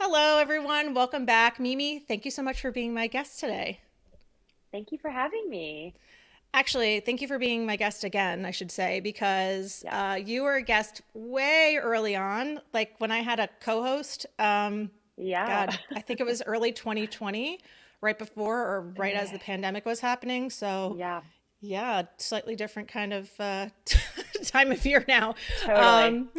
Hello, everyone. Welcome back. Mimi, thank you so much for being my guest today. Thank you for having me. Actually, thank you for being my guest again, I should say, because Yeah. you were a guest way early on, like when I had a co host. Yeah. God, I think it was early 2020, right before or right as the pandemic was happening. So, Yeah, yeah, slightly different kind of time of year now. totally. Um,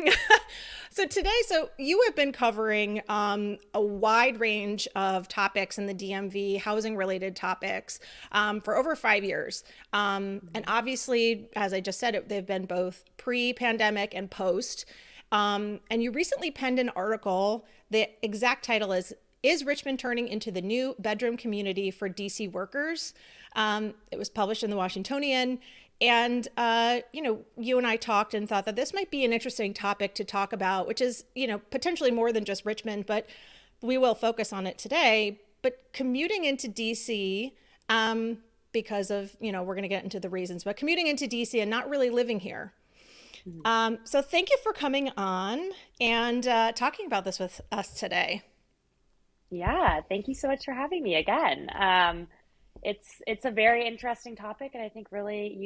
so today, so you have been covering a wide range of topics in the DMV, housing related topics, for over 5 years. And Mhm. obviously, as I just said, they've been both pre-pandemic and post. And you recently penned an article. The exact title is Richmond turning into the new bedroom community for DC workers? It was published in the Washingtonian. And, you and I talked and thought that this might be an interesting topic to talk about, which is, potentially more than just Richmond, but we will focus on it today. But commuting into DC, because of, we're going to get into the reasons, but commuting into DC and not really living here. Mhm. So thank you for coming on and talking about this with us today. Yeah, thank you so much for having me again. It's a very interesting topic, and I think really,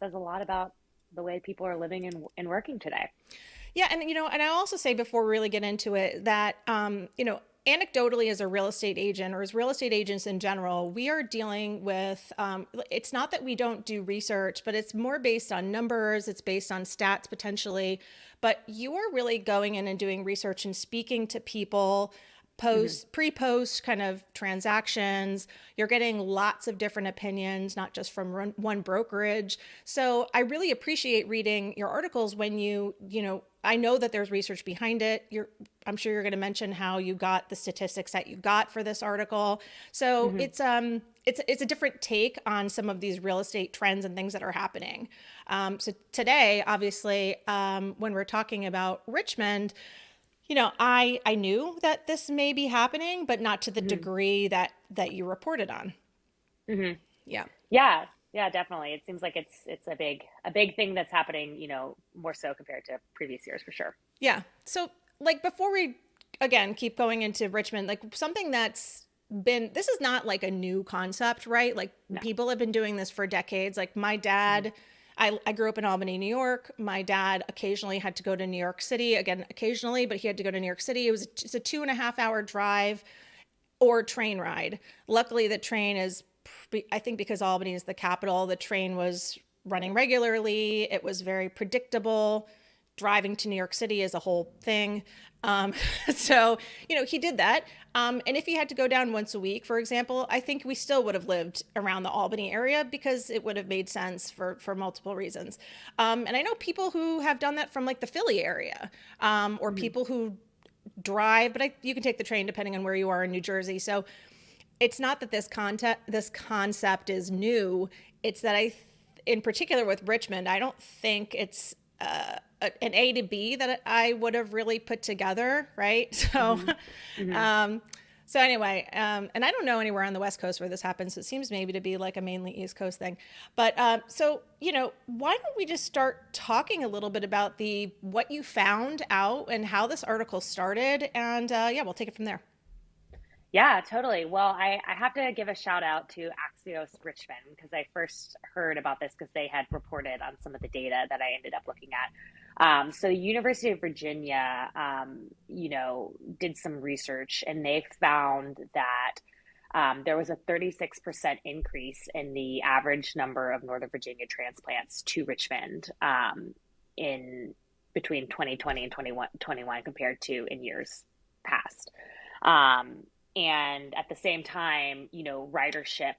says a lot about the way people are living and working today. Yeah, and I also say before we really get into it that anecdotally as a real estate agent or as real estate agents in general, we are dealing with it's not that we don't do research, but it's more based on numbers, it's based on stats potentially, but you are really going in and doing research and speaking to people Hmm. post pre-post kind of transactions. You're getting lots of different opinions, not just from one brokerage. So I really appreciate reading your articles when I know that there's research behind it. I'm sure you're going to mention how you got the statistics that you got for this article. So Hmm. it's a different take on some of these real estate trends and things that are happening. So today, obviously, when we're talking about Richmond, I knew that this may be happening, but not to the Hmm. degree that you reported on. Hmm. Yeah. Yeah, yeah, definitely. It seems like it's a big thing that's happening, more so compared to previous years for sure. Yeah. So, like, before we again keep going into Richmond, like something that's been this is not like a new concept, right? Like No. people have been doing this for decades. Like my Hmm. dad, I grew up in Albany, New York. My dad occasionally had to go to New York City, again, occasionally, but he had to go to New York City. It's a 2.5 hour drive or train ride. Luckily, the train is, I think because Albany is the capital, the train was running regularly. It was very predictable. Driving to New York City is a whole thing. Um, so, he did that. And if he had to go down once a week, for example, I think we still would have lived around the Albany area because it would have made sense for multiple reasons. And I know people who have done that from like the Philly area, or Hmm. people who drive, but you can take the train depending on where you are in New Jersey. So it's not that this concept is new. It's that in particular with Richmond, I don't think it's an A to B that I would have really put together, right? So, Hmm. Hmm. um, so anyway, and I don't know anywhere on the West Coast where this happens. So it seems maybe to be like a mainly East Coast thing. But so why don't we just start talking a little bit about the what you found out and how this article started, and yeah, we'll take it from there. Yeah, totally. Well, I have to give a shout out to Axios Richmond because I first heard about this because they had reported on some of the data that I ended up looking at. So the University of Virginia, did some research and they found that there was a 36% increase in the average number of Northern Virginia transplants to Richmond in between 2020 and 2021 compared to in years past. Um, and at the same time, ridership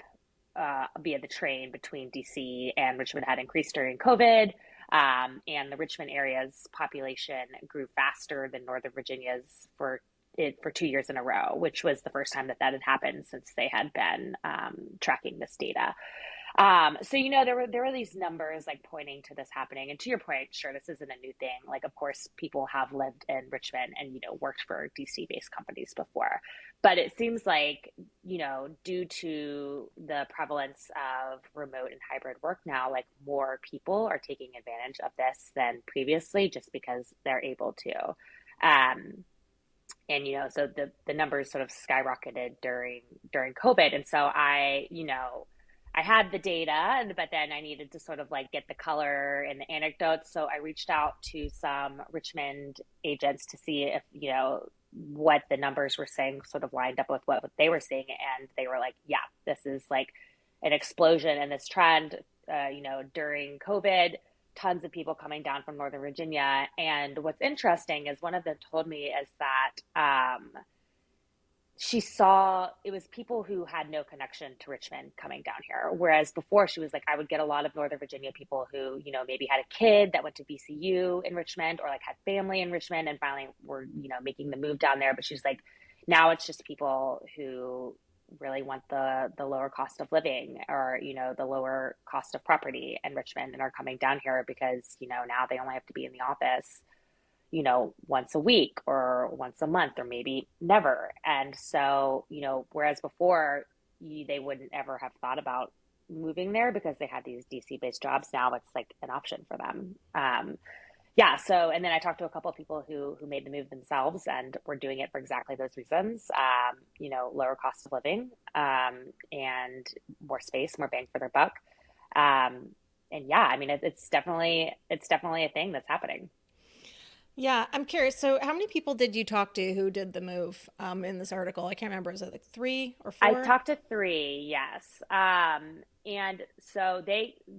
via the train between DC and Richmond had increased during COVID. And the Richmond area's population grew faster than Northern Virginia's for 2 years in a row, which was the first time that that had happened since they had been tracking this data. So there were these numbers like pointing to this happening. And to your point, sure, this isn't a new thing. Like, of course, people have lived in Richmond and worked for DC based companies before. But it seems like, due to the prevalence of remote and hybrid work now, like more people are taking advantage of this than previously just because they're able to. Um, So the numbers sort of skyrocketed during COVID. And so I had the data, but then I needed to sort of like get the color and the anecdotes. So I reached out to some Richmond agents to see if, what the numbers were saying sort of lined up with what they were seeing. And they were like, yeah, this is like an explosion in this trend, during COVID, tons of people coming down from Northern Virginia. And what's interesting is one of them told me is that she saw it was people who had no connection to Richmond coming down here. Whereas before she was like, I would get a lot of Northern Virginia people who, maybe had a kid that went to VCU in Richmond or like had family in Richmond and finally were, making the move down there. But she's like, now it's just people who really want the lower cost of living or, the lower cost of property in Richmond and are coming down here because, now they only have to be in the office once a week or once a month or maybe never. And so, whereas before they wouldn't ever have thought about moving there because they had these DC based jobs, now it's like an option for them. Yeah. So, and then I talked to a couple of people who made the move themselves and were doing it for exactly those reasons. Lower cost of living, and more space, more bang for their buck. And yeah, I mean, it's definitely a thing that's happening. Yeah, I'm curious. So, how many people did you talk to who did the move in this article? I can't remember. Is it like three or I four? talked to three, yes. And so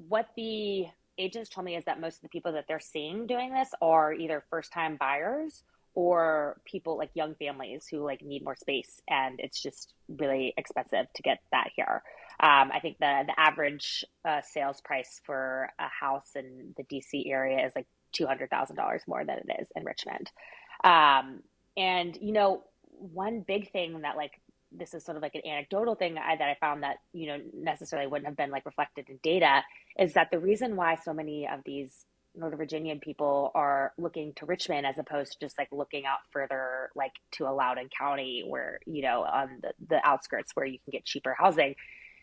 what the agents told me is that most of the people that they're seeing doing this are either first time buyers or people like young families who like need more space and it's just really expensive to get that here. I think the average sales price for a house in the DC area is like $200,000 more than it is in Richmond. And one big thing that like this is sort of like an anecdotal thing that I found that necessarily wouldn't have been like reflected in data is that the reason why so many of these Northern Virginian people are looking to Richmond as opposed to just like looking out further like to a Loudoun County where on the outskirts where you can get cheaper housing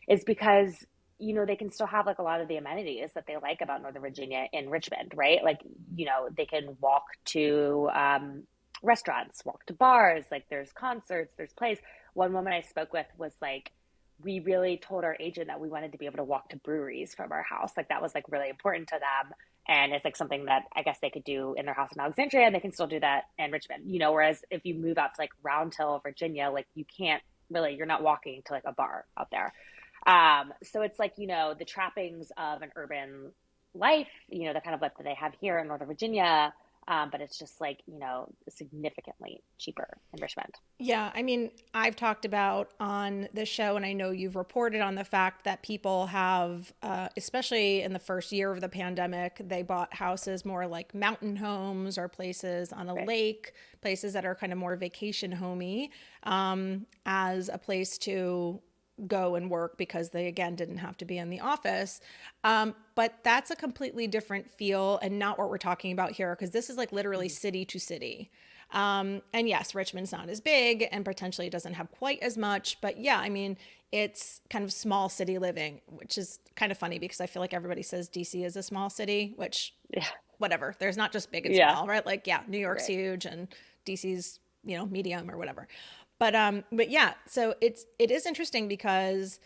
is because they can still have like a lot of the amenities that they like about Northern Virginia in Richmond, right? Like, they can walk to restaurants, walk to bars, like there's concerts, there's plays. One woman I spoke with was like, we really told our agent that we wanted to be able to walk to breweries from our house. Like that was like really important to them. And it's like something that I guess they could do in their house in Alexandria and they can still do that in Richmond, whereas if you move out to like Round Hill, Virginia, like you can't really, you're not walking to like a bar out there. So it's like, the trappings of an urban life, the kind of life that they have here in Northern Virginia. But it's just like, significantly cheaper in Richmond. Yeah, I mean, I've talked about on this show, and I know you've reported on the fact that people have, especially in the first year of the pandemic, they bought houses more like mountain homes or places on a Right. lake, places that are kind of more vacation homey, as a place to go and work because they again didn't have to be in the office. But that's a completely different feel and not what we're talking about here because this is like literally Mhm. city to city. And yes, Richmond's not as big and potentially it doesn't have quite as much, but yeah, I mean, it's kind of small city living, which is kind of funny because I feel like everybody says DC is a small city, which Yeah. whatever. There's not just big and Yeah. small, right? Like, yeah, New York's Right. huge and DC's, medium or whatever. But yeah, so it is interesting because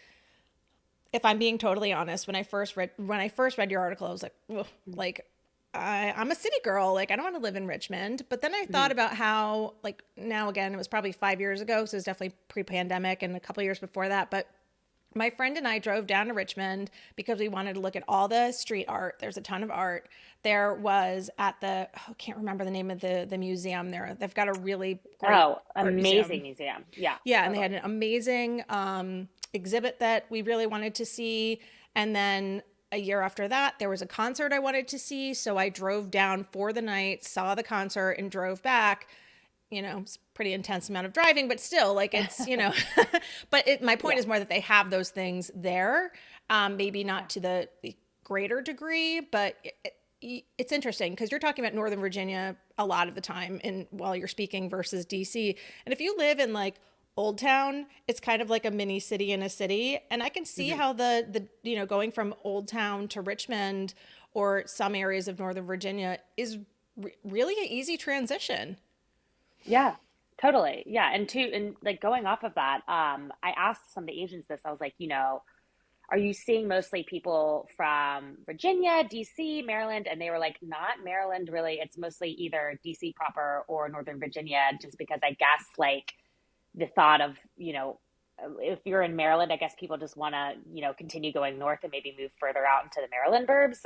if I'm being totally honest, when I first read your article, I was like, ugh, like I'm a city girl. Like I don't want to live in Richmond. But then I thought Mhm. about how like now again, it was probably 5 years ago, so it was definitely pre-pandemic and a couple years before that. But my friend and I drove down to Richmond because we wanted to look at all the street art. There's a ton of art. There was at I can't remember the name of the museum there. They've got a really great Oh, art amazing museum. museum. Yeah, Yeah, and they had totally. an amazing exhibit that we really wanted to see. And then a year after that, there was a concert I wanted to see. So I drove down for the night, saw the concert, and drove back. It's a pretty intense amount of driving, but still, like but my point Yeah. is more that they have those things there. Maybe Yeah. not to the greater degree, but it's interesting because you're talking about Northern Virginia a lot of the time and while you're speaking versus DC. And if you live in like Old Town, it's kind of like a mini city in a city. And I can see Hmm. how the going from Old Town to Richmond or some areas of Northern Virginia is really an easy transition. Yeah. Totally. Yeah. And like going off of that, I asked some of the agents this. I was like, are you seeing mostly people from Virginia, DC, Maryland? And they were like, not Maryland, really. It's mostly either DC proper or Northern Virginia, just because I guess like the thought of, if you're in Maryland, I guess people just want to, continue going north and maybe move further out into the Maryland burbs.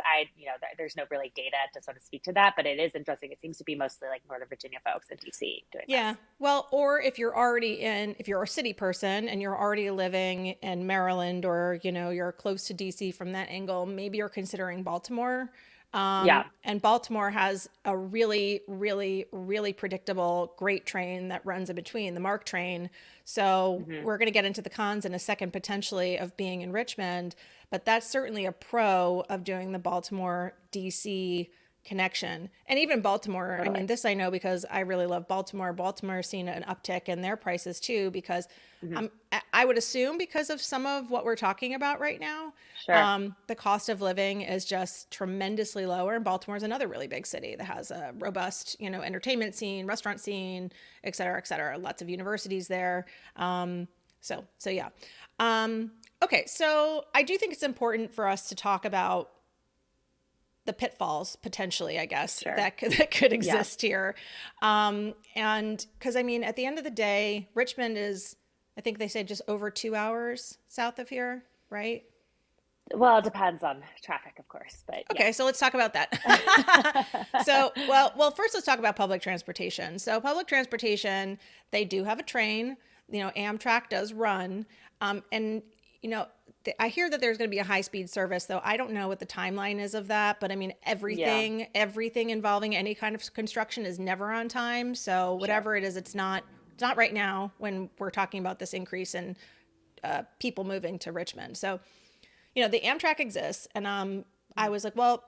There's no really data to sort of speak to that, but it is interesting. It seems to be mostly like Northern Virginia folks in DC doing Yeah. this. Well, or if you're a city person and you're already living in Maryland, or, you're close to DC from that angle, maybe you're considering Baltimore. Yeah. And Baltimore has a really, really, really predictable, great train that runs in between, the MARC train. So Hmm. we're going to get into the cons in a second, potentially, of being in Richmond, but that's certainly a pro of doing the Baltimore DC connection. And even Baltimore, I Totally. mean, this I know because I really love Baltimore. Baltimore's seen an uptick in their prices too, because Hmm. I would assume because of some of what we're talking about right now, Sure. the cost of living is just tremendously lower. And Baltimore is another really big city that has a robust, entertainment scene, restaurant scene, et cetera, et cetera. Lots of universities there. So yeah. Okay, so I do think it's important for us to talk about the pitfalls potentially, I guess, Sure. that could Yeah. exist here. And because I mean, at the end of the day, Richmond is, I think they say, just over 2 hours south of here, right? Well, it depends on traffic, of course, but yeah. Okay, so let's talk about that. So, well, first let's talk about public transportation. So, public transportation, they do have a train. Amtrak does run, and you know, I hear that there's going to be a high speed service, though I don't know what the timeline is of that. But I mean, Yeah. everything involving any kind of construction is never on time. So, Sure. whatever it is, it's not right now when we're talking about this increase in people moving to Richmond. So, the Amtrak exists, and I was like, well,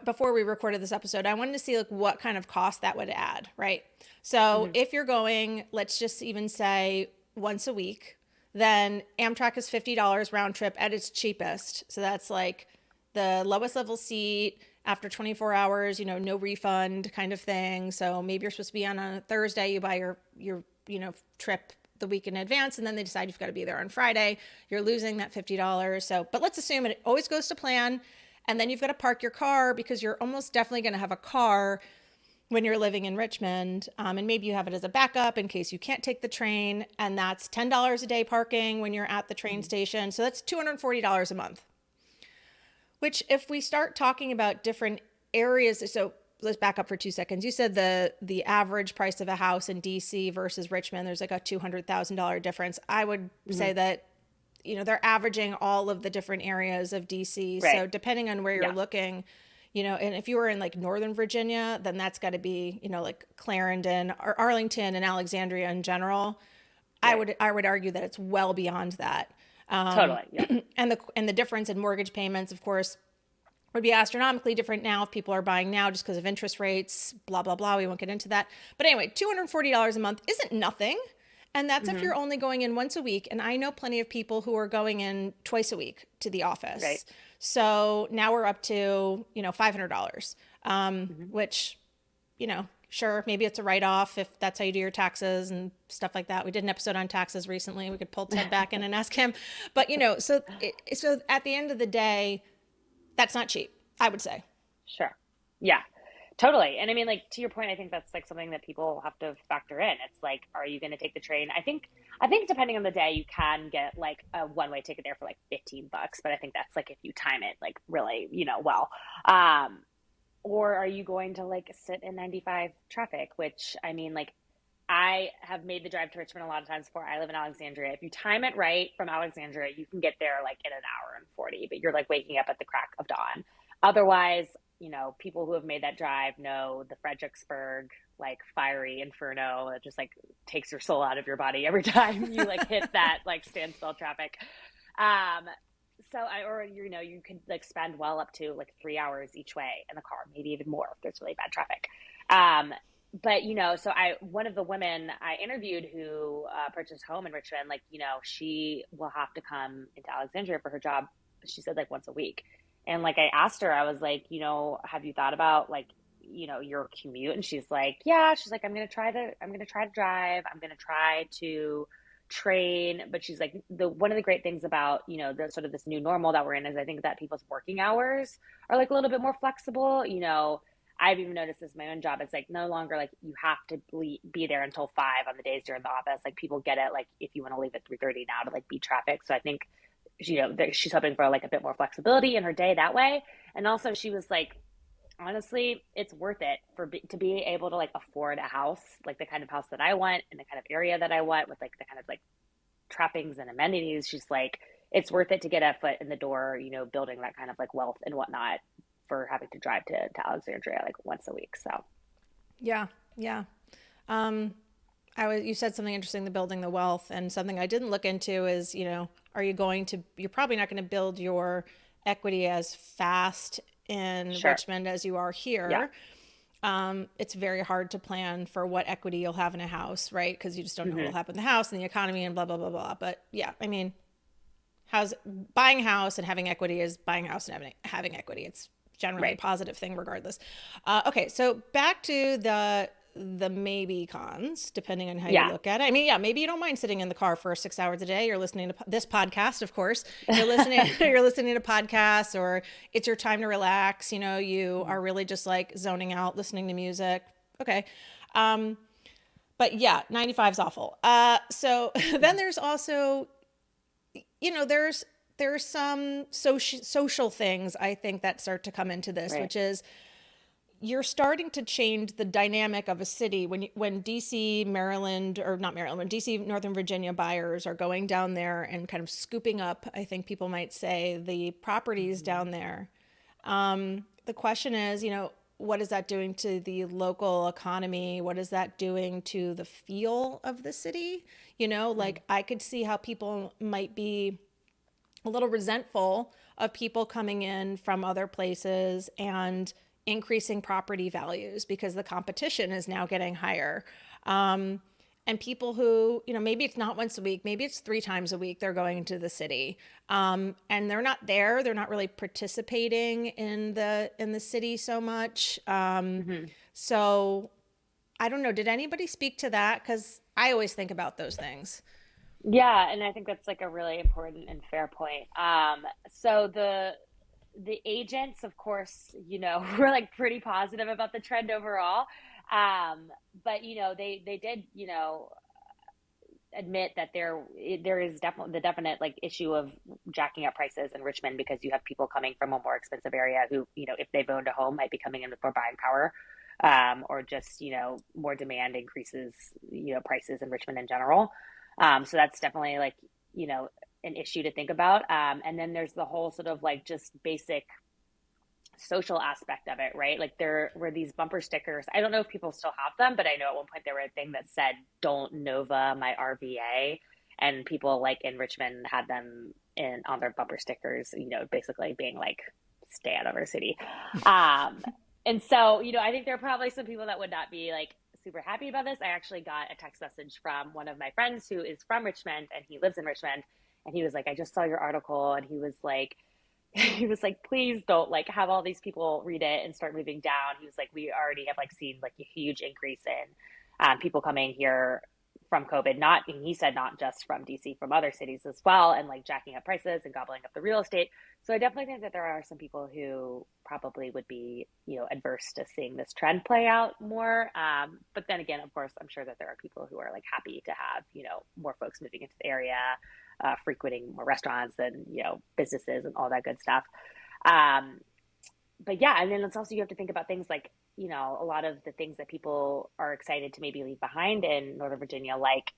before we recorded this episode, I wanted to see like what kind of cost that would add, right? So Hmm. if you're going, let's just even say once a week, then Amtrak is $50 round trip at its cheapest. So that's like the lowest level seat after 24 hours, no refund kind of thing. So maybe you're supposed to be on a Thursday, you buy your trip the week in advance, and then they decide you've got to be there on Friday. You're losing that $50. So, but let's assume it always goes to plan. And then you've got to park your car because you're almost definitely going to have a car when you're living in Richmond. And maybe you have it as a backup in case you can't take the train. And that's $10 a day parking when you're at the train station. So that's $240 a month, which if we start talking about different areas, so let's back up for 2 seconds. You said the average price of a house in DC versus Richmond, there's like a $200,000 difference. I would Hmm. say that they're averaging all of the different areas of DC. So Right. depending on where you're Yeah. looking, and if you were in like Northern Virginia, then that's got to be, like Clarendon or Arlington and Alexandria in general. I Right. would I would argue that it's well beyond that. Totally. Yeah. And the difference in mortgage payments, of course, would be astronomically different now if people are buying now just because of interest rates, blah, blah, blah. We won't get into that. But anyway, $240 a month isn't nothing. And that's if Hmm. you're only going in once a week. And I know plenty of people who are going in twice a week to the Right. office. So now we're up to, $500, Hmm. which, sure, maybe it's a write off if that's how you do your taxes and stuff like that. We did an episode on taxes recently. We could pull Ted back in and ask him. But, so at the end of the day, that's not cheap, I would say. Sure. Yeah. Totally. And I mean, like to your point, I think that's like something that people have to factor in. It's like, are you going to take the train? I think depending on the day, you can get like a one-way ticket there for like $15, but I think that's like if you time it like really, well. Um, or are you going to like sit in 95 traffic, which I mean, like I have made the drive to Richmond a lot of times before. I live in Alexandria. If you time it right from Alexandria, you can get there like in an hour and 40, but you're like waking up at the crack of dawn. Otherwise, people who have made that drive know the Fredericksburg like fiery inferno that just like takes your soul out of your body every time you like hit that like standstill traffic. Um, or you could like spend well up to like 3 hours each way in the car, maybe even more if there's really bad traffic. Um, but so one of the women I interviewed who purchased a home in Richmond, like she will have to come into Alexandria for her job. She said like once a week, and like I asked her, I was like, have you thought about like your commute? And she's like, I'm going to try to drive. I'm going to try to train. But she's like, one of the great things about, the sort of this new normal that we're in is I think that people's working hours are like a little bit more flexible. I've even noticed this in my own job. It's like no longer like you have to be there until 5 on the days you're in the office. Like people get it. Like if you want to leave at 3:30 now to like beat traffic. So I think, she's hoping for like a bit more flexibility in her day that way. And also she was like, honestly, it's worth it to be able to like afford a house, like the kind of house that I want in the kind of area that I want with like the kind of like trappings and amenities. She's like, it's worth it to get a foot in the door, building that kind of like wealth and whatnot for having to drive to Alexandria like once a week. So Yeah. Yeah. You said something interesting, the building the wealth, and something I didn't look into is, you're probably not going to build your equity as fast in sure. Richmond as you are here. Yeah. It's very hard to plan for what equity you'll have in a house, right? Because you just don't know what will Mm-hmm. happen in the house and the economy and blah, blah, blah, blah. But yeah, I mean, buying a house and having equity is buying a house and having equity. It's generally a Right. positive thing regardless. Okay, so back to the maybe cons, depending on how you Yeah. look at it. I mean, yeah, maybe you don't mind sitting in the car for 6 hours a day. You're listening to this podcast, of course. You're listening, you're listening to podcasts, or it's your time to relax. You are really just like zoning out, listening to music. Okay. But yeah, 95 is awful. So then there's also, there's some social things I think that start to come into this, Right. which is you're starting to change the dynamic of a city when DC, Maryland, or not Maryland, when DC, Northern Virginia buyers are going down there and kind of scooping up, I think people might say, the properties Mm-hmm. down there. The question is, what is that doing to the local economy? What is that doing to the feel of the city? Like I could see how people might be a little resentful of people coming in from other places and increasing property values because the competition is now getting higher. And people who, maybe it's not once a week, maybe it's 3 times a week they're going to the city. And they're not there. They're not really participating in the city so much. Mm-hmm. So I don't know. Did anybody speak to that? Because I always think about those things. Yeah, and I think that's like a really important and fair point. So the agents, of course, were like pretty positive about the trend overall. But they did, admit that there is definitely the definite like issue of jacking up prices in Richmond because you have people coming from a more expensive area who, if they've owned a home, might be coming in with more buying power, or just, more demand increases, prices in Richmond in general. So that's definitely like, an issue to think about. And then there's the whole sort of like just basic social aspect of it, right? Like there were these bumper stickers. I don't know if people still have them, but I know at one point there were a thing that said, "Don't Nova my RVA." And people like in Richmond had them on their bumper stickers, basically being like, stay out of our city. And so, I think there are probably some people that would not be like super happy about this. I actually got a text message from one of my friends who is from Richmond and he lives in Richmond. And he was like, I just saw your article. And he was like, please don't like have all these people read it and start moving down. He was like, we already have like seen like a huge increase in people coming here from COVID. Not, and he said not just from DC, from other cities as well, and like jacking up prices and gobbling up the real estate. So I definitely think that there are some people who probably would be, adverse to seeing this trend play out more. But then again, of course, I'm sure that there are people who are like happy to have, more folks moving into the area, frequenting more restaurants and, businesses and all that good stuff. But yeah, and then it's also, you have to think about things like, a lot of the things that people are excited to maybe leave behind in Northern Virginia, like,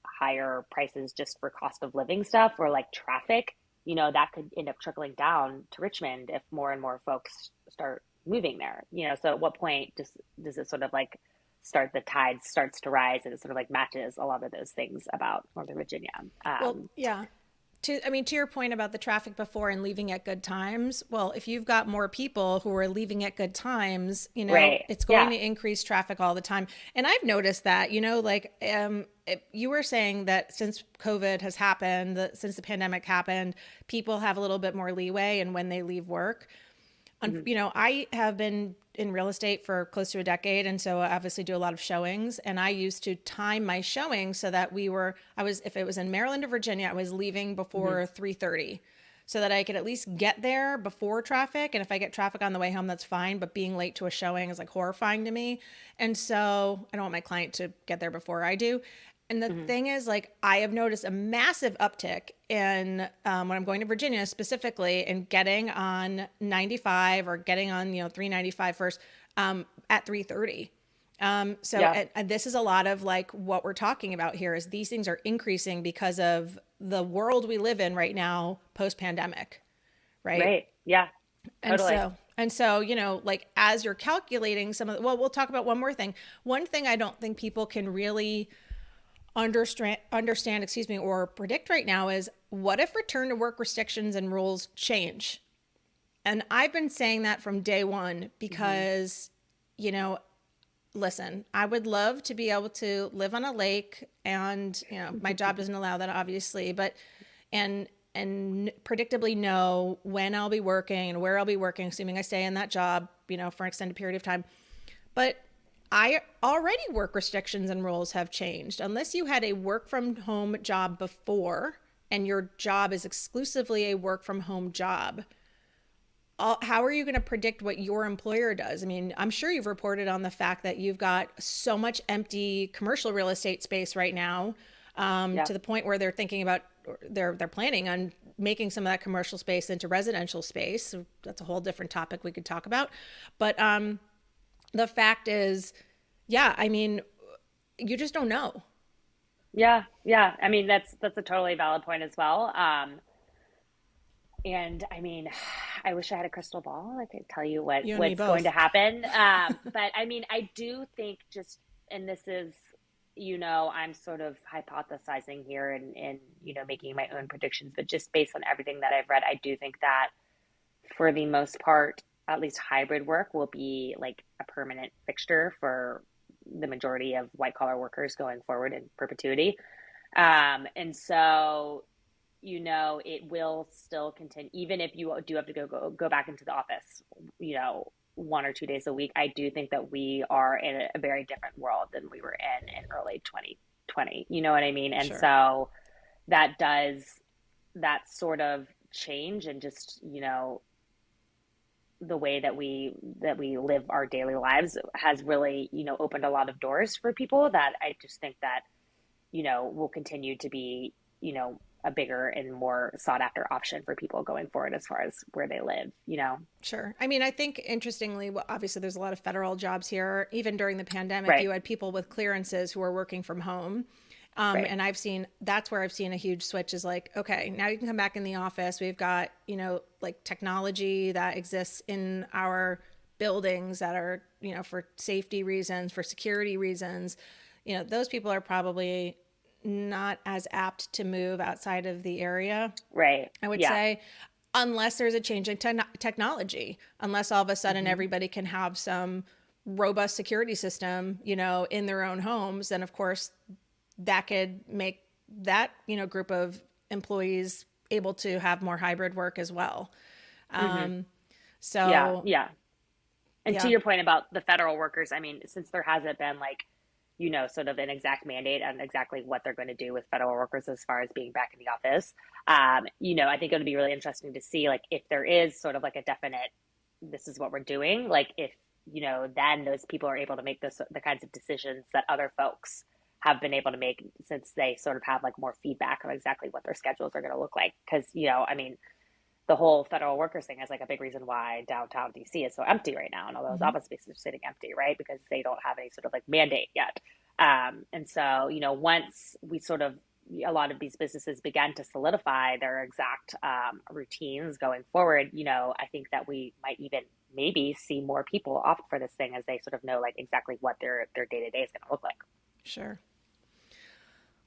higher prices just for cost of living stuff or like traffic, that could end up trickling down to Richmond if more and more folks start moving there, so at what point does it sort of like the tide starts to rise and it sort of like matches a lot of those things about Northern Virginia. Well, yeah. To your point about the traffic before and leaving at good times, well, if you've got more people who are leaving at good times, Right. it's going Yeah. to increase traffic all the time. And I've noticed that, like you were saying that since COVID has happened, since the pandemic happened, people have a little bit more leeway and when they leave work. Hmm. I have been in real estate for close to a decade, and so I obviously do a lot of showings. And I used to time my showings so that if it was in Maryland or Virginia, I was leaving Hmm. before 3:30, so that I could at least get there before traffic. And if I get traffic on the way home, that's fine. But being late to a showing is like horrifying to me, and so I don't want my client to get there before I do. And the Hmm. thing is, like, I have noticed a massive uptick in when I'm going to Virginia specifically and getting on 95 or getting on, 395 first at 3:30. Yeah. And this is a lot of like what we're talking about here is these things are increasing because of the world we live in right now, post pandemic, right? Right. Yeah. And Totally. so, and so, like as you're calculating well, we'll talk about one more thing. One thing I don't think people can really understand, or predict right now is what if return to work restrictions and rules change? And I've been saying that from day one Hmm. because, you know, listen, I would love to be able to live on a lake and, my job doesn't allow that obviously, but and predictably know when I'll be working and where I'll be working, assuming I stay in that job, for an extended period of time. But I already work restrictions and rules have changed. Unless you had a work from home job before and your job is exclusively a work from home job, how are you going to predict what your employer does? I mean, I'm sure you've reported on the fact that you've got so much empty commercial real estate space right now, Yeah. to the point where they're thinking about they're planning on making some of that commercial space into residential space. So that's a whole different topic we could talk about. But the fact is, yeah, I mean, you just don't know. Yeah. Yeah. I mean, that's a totally valid point as well. And I mean, I wish I had a crystal ball. I could tell you You and me what's going to both. happen. But I mean, I do think just, and this is, I'm sort of hypothesizing here and making my own predictions, but just based on everything that I've read, I do think that for the most part, at least hybrid work will be like a permanent fixture for the majority of white collar workers going forward in perpetuity. And so it will still continue, even if you do have to go back into the office, 1 or 2 days a week. I do think that we are in a very different world than we were in early 2020. You know what I mean? And Sure. so that does that sort of change and just, the way that we live our daily lives has really, opened a lot of doors for people that I just think that will continue to be, a bigger and more sought after option for people going forward as far as where they live. Sure. I mean, I think interestingly, well, obviously there's a lot of federal jobs here. Even during the pandemic, Right, you had people with clearances who are working from home. right. And that's where I've seen a huge switch is like, okay, now you can come back in the office. We've got, like technology that exists in our buildings that are, for safety reasons, for security reasons. Those people are probably not as apt to move outside of the area, Right. I would Yeah. say, unless there's a change in technology, unless all of a sudden Hmm. everybody can have some robust security system, in their own homes, then of course that could make that, group of employees able to have more hybrid work as well. Hmm. Um, Yeah. so Yeah. And to yeah, your point about the federal workers, I mean, since there hasn't been like, sort of an exact mandate on exactly what they're going to do with federal workers as far as being back in the office, I think it would be really interesting to see like if there is sort of like a definite, this is what we're doing, like if, then those people are able to make the kinds of decisions that other folks have been able to make since they sort of have like more feedback on exactly what their schedules are going to look like. Because, I mean, the whole federal workers thing is like a big reason why downtown DC is so empty right now, and all those hmm, office spaces are sitting empty, right? Because they don't have any sort of like mandate yet. And so, once we sort of a lot of these businesses began to solidify their exact routines going forward, I think that we might even maybe see more people opt for this thing as they sort of know like exactly what their day to day is going to look like. sure.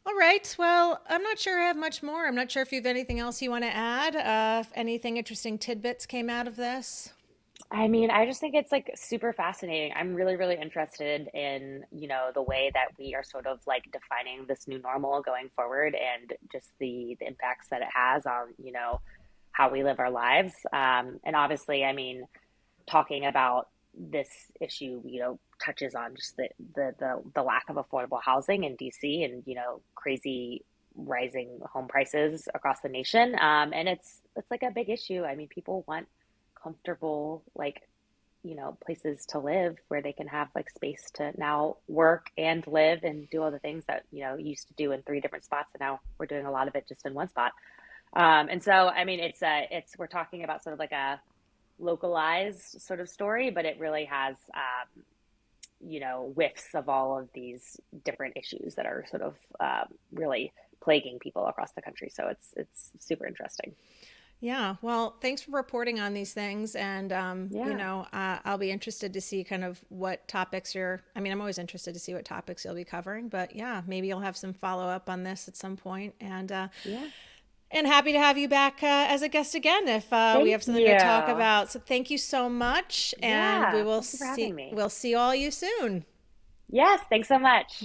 All right. Well, I'm not sure I have much more. I'm not sure if you have anything else you want to add. If anything interesting tidbits came out of this. I mean, I just think it's like super fascinating. I'm really, really interested in, the way that we are sort of like defining this new normal going forward and just the impacts that it has on, how we live our lives. And obviously, I mean, talking about this issue, touches on just the lack of affordable housing in DC and, crazy rising home prices across the nation. And it's like a big issue. I mean, people want comfortable, like, places to live where they can have like space to now work and live and do all the things that, used to do in three different spots. And now we're doing a lot of it just in one spot. And so, I mean, we're talking about sort of like a localized sort of story, but it really has, whiffs of all of these different issues that are sort of really plaguing people across the country. So it's super interesting. Yeah, well, thanks for reporting on these things. And, Yeah. I'll be interested to see kind of what topics I'm always interested to see what topics you'll be covering. But yeah, maybe you'll have some follow up on this at some point. Yeah. And happy to have you back as a guest again if we Thank have something to talk you. about. So thank you so much. And Yeah. Thank you for having me. we'll see all you soon. Yes. Thanks so much.